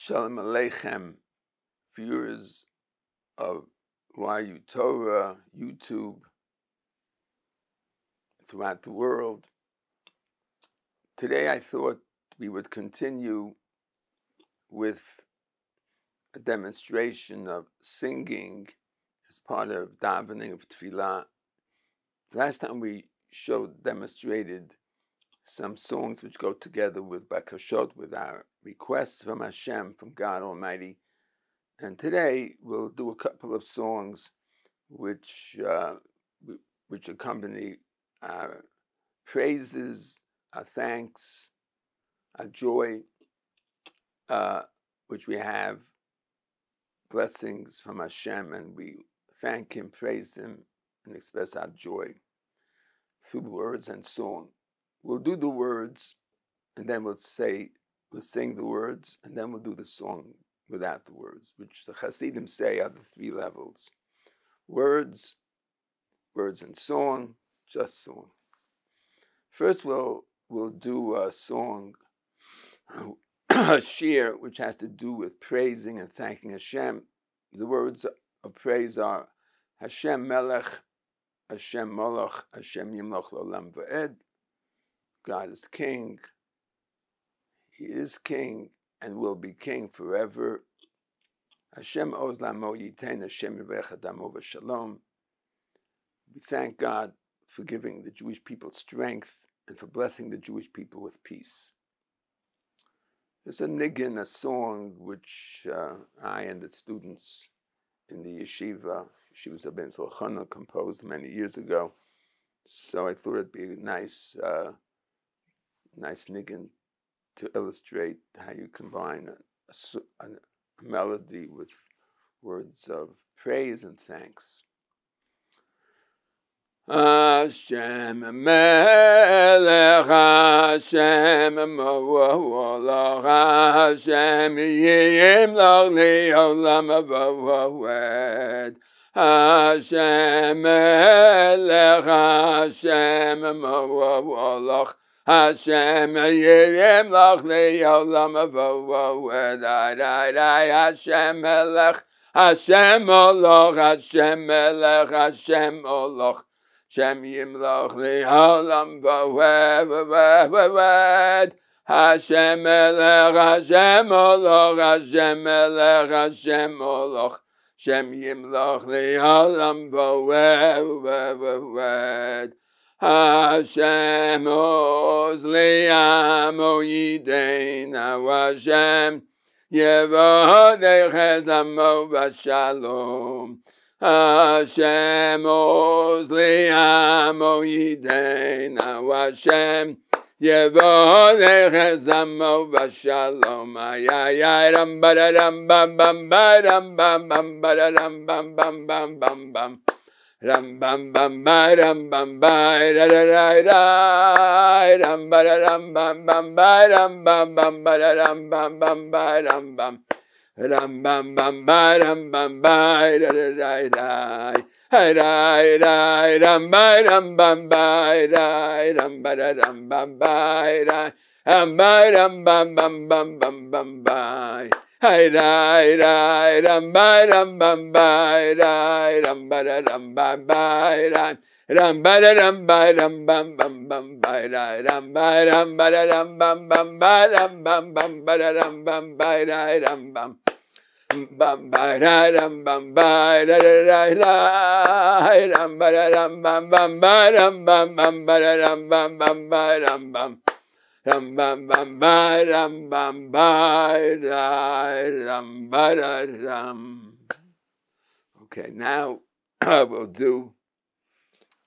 Shalom Aleichem, viewers of YU Torah, YouTube, throughout the world. Today I thought we would continue with a demonstration of singing as part of davening of Tefillah. Last time we demonstrated some songs which go together with bakashot, with our requests from Hashem, from God Almighty. And today we'll do a couple of songs which accompany our praises, our thanks, our joy, which we have blessings from Hashem, and we thank Him, praise Him, and express our joy through words and song. We'll do the words, and then we'll sing the words, and then we'll do the song without the words, which the Hasidim say are the three levels: words and song, just song. First, we'll do a song, a shir, which has to do with praising and thanking Hashem. The words of praise are Hashem Melech, Hashem Molech, Hashem Yimloch L'olam Va'ed. God is King. He is King and will be King forever. Hashem Oz Lamo Yitein, Hashem Yivech Adamo V'Shalom. We thank God for giving the Jewish people strength and for blessing the Jewish people with peace. There's a niggin, a song, which I and the students in the yeshiva of Ben Zolchana, composed many years ago. So I thought it'd be a nice niggin to illustrate how you combine a melody with words of praise and thanks. Hashem Melech, Hashem Molech, Hashem Yimloch L'olam Va'ed. Hashem Melech, Hashem Molech, Hashem Yimloch L'olam Va'ed. Hashem Melech, Hashem Molech, Hashem Melech, Hashem Molech, Hashem Yimloch L'olam Va'ed. Hashem Melech, Hashem Molech, Hashem Melech, Hashem Molech, Hashem Yimloch L'olam Va'ed. Hashem Oz Li'amo Yideina Hashem Yevodech Ezamo V'Shalom. Hashem Oz Li'amo Yideina Hashem Yevodech Ezamo V'Shalom. Ay ay ay ram ba ram bam bam ba ram bam bam ba ram bam bam bam bam bam. Ram bam bam ba ram bam ba ra ra ra ra ram ba ram bam bam ba ram bam bam ba ram bam bam ba ram bam ram bam bam ba ram bam ba ra ra ra ra ra ra ram ba ram bam ba ra ram ba ram bam ba ra ram ba ram bam bam bam bam bam ba. Hey rai rai ram ba ram bam ba rai ram ba ram ba ba rai ram ba ram bam bam bam ba rai ram ba ram bam bam ba ram bam bam ba ram bam ba rai ram bam bam ba rai ram bam ba rai rai rai ram ba ram bam bam ba ram bam bam ba ram bam bam ba ram bam. Ram bam bam ba ram bam ba ram ba ram. Okay, now we'll do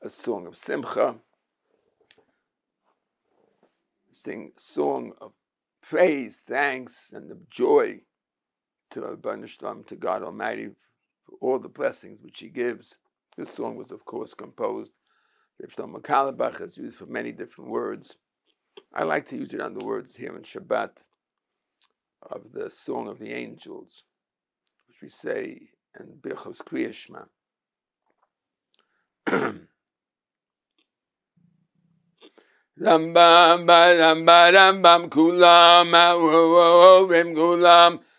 a song of simcha. Sing a song of praise, thanks, and of joy to Rabbeinu Shalom, to God Almighty, for all the blessings which He gives. This song was, of course, composed. Rav Shlomo Carlebach has used for many different words. I like to use it on the words here in Shabbat of the Song of the Angels, which we say in Birchos Kriya Shema. Rambam ba rambam kulam avovim kulam